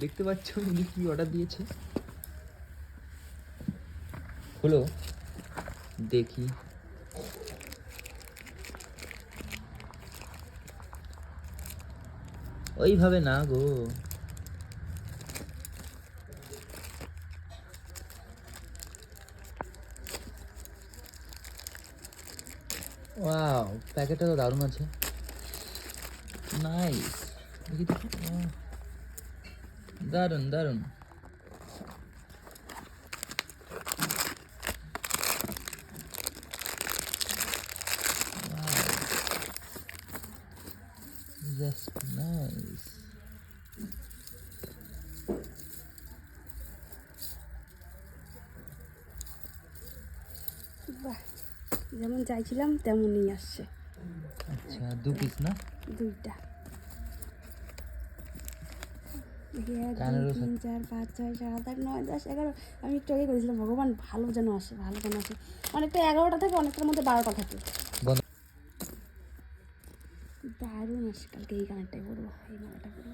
দেখতে পাচ্ছ উনি কি অর্ডার দিয়েছে? হলো দেখি। ওইভাবে না গো, ওয়াও প্যাকেটটা তো দারুণ আছে, নাইস। দেখি দেখি, দারুণ দারুণ। Just nice. বাহ, যেমন চাইছিলাম তেমনই আসছে। আচ্ছা 2 পিস না? 2টা। দেখি 1 2 কানেরও 3 4 5 6 7 8 9 10 11। আমি একটু আগে করেছিলাম ভগবান ভালো যেন আসে, ভালো যেন আসে। অনেকটা 11টা থাকে, অনেকটার মধ্যে 12টা থাকে। দারুণ আসে। কালকে এই কানেরটাই পরবো, এই মালাটা পরবো।